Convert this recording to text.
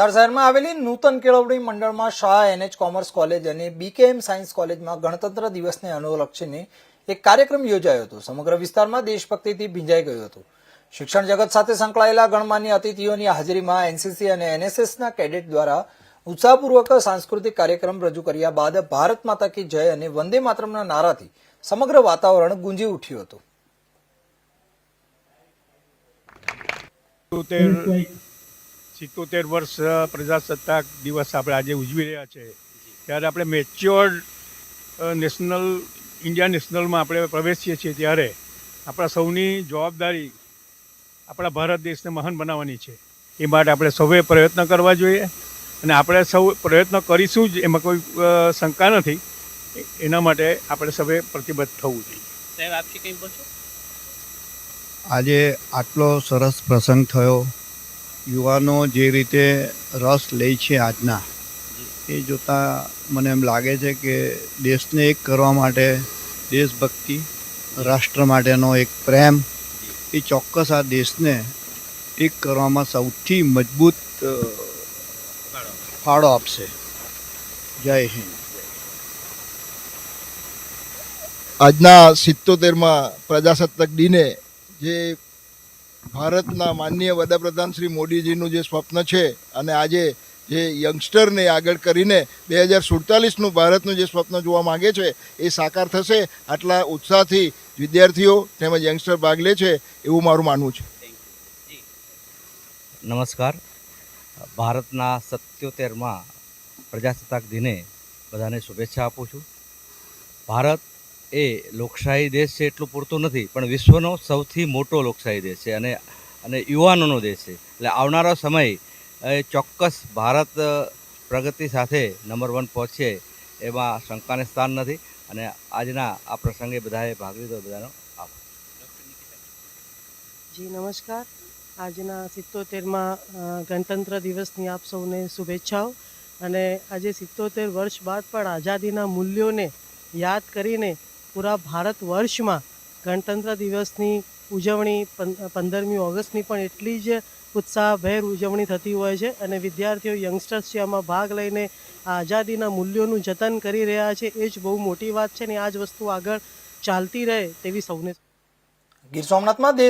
શહેરમાં આવેલી નૂતન કેળવણી મંડળમાં શાહ એનએચ કોમર્સ કોલેજ અને બીકેએમ સાયન્સ કોલેજમાં ગણતંત્ર દિવસને અનુલક્ષીને એક કાર્યક્રમ યોજાયો હતો. સમગ્ર વિસ્તારમાં દેશભક્તિથી ભીંજાઈ ગયું હતું. શિક્ષણ જગત સાથે સંકળાયેલા ગણમાન્ય અતિથિઓની હાજરીમાં એનસીસી અને એનએસએસના કેડેટ દ્વારા ઉત્સાહપૂર્વક સાંસ્કૃતિક કાર્યક્રમ રજૂ કર્યા બાદ ભારત માતા કી જય અને વંદે માતરમના નારાથી સમગ્ર વાતાવરણ ગુંજી ઉઠ્યું હતું. 77 વર્ષ પ્રજાસત્તાક દિવસ આપણે આજે ઉજવી રહ્યા છે ત્યારે આપણે મેચ્યોર્ડ નેશનલ ઇન્ડિયા નેશનલમાં આપણે પ્રવેશીએ છીએ ત્યારે આપણા સૌની જવાબદારી આપણા ભારત દેશને મહાન બનાવવાની છે. એ માટે આપણે સૌએ પ્રયત્ન કરવા જોઈએ અને આપણે સૌ પ્રયત્ન કરીશું જ, એમાં કોઈ શંકા નથી. એના માટે આપણે સૌએ પ્રતિબદ્ધ થવું જોઈએ. સાહેબ આપથી કંઈ બોલશો? આજે આટલો સરસ પ્રસંગ થયો. યુવાનો જે રીતે રસ લે છે આજના, એ જોતાં મને એમ લાગે છે કે દેશને એક કરવા માટે દેશભક્તિ, રાષ્ટ્ર માટેનો એક પ્રેમ, એ ચોક્કસ આ દેશને એક કરવામાં સૌથી મજબૂત ફાળો આપશે. જય હિન્દ. આજના 77માં પ્રજાસત્તાક દિને જે ભારતના માનનીય વડાપ્રધાન શ્રી મોદીજીનું જે સ્વપ્ન છે અને આજે જે યંગસ્ટરને આગળ કરીને 2047નું ભારતનું જે સ્વપ્ન જોવા માગે છે એ સાકાર થશે. આટલા ઉત્સાહથી વિદ્યાર્થીઓ તેમજ યંગસ્ટર ભાગ લે છે એવું મારું માનવું છે. નમસ્કાર. ભારતના 77માં પ્રજાસત્તાક દિને બધાને શુભેચ્છા આપું છું. ભારત એ લોકશાહી દેશ છે એટલું પૂરતું નથી, પણ વિશ્વનો સૌથી મોટો લોકશાહી દેશ છે અને યુવાનોનો દેશ છે. એટલે આવનારો સમય ચોક્કસ ભારત પ્રગતિ સાથે નંબર 1 પહોંચે એમાં શંકાને સ્થાન નથી. અને આજના આ પ્રસંગે બધાએ ભાગ લીધો, બધાનો આભાર. જી નમસ્કાર. આજના 77માં ગણતંત્ર દિવસની આપ સૌને શુભેચ્છાઓ. અને આજે 77 વર્ષ બાદ પણ આઝાદીના મૂલ્યોને યાદ કરીને પૂરા ભારત વર્ષમાં ગણતંત્ર દિવસની ઉજવણી 15મી ઓગસ્ટની પણ એટલી જ ઉત્સાહભેર ઉજવણી થતી હોય છે. અને વિદ્યાર્થીઓ, યંગસ્ટર્સ છે આમાં ભાગ લઈને આઝાદીના મૂલ્યોનું જતન કરી રહ્યા છે. એ જ બહુ મોટી વાત છે ને આ જ વસ્તુ આગળ ચાલતી રહે તેવી સૌને. ગીર સોમનાથમાં દેશ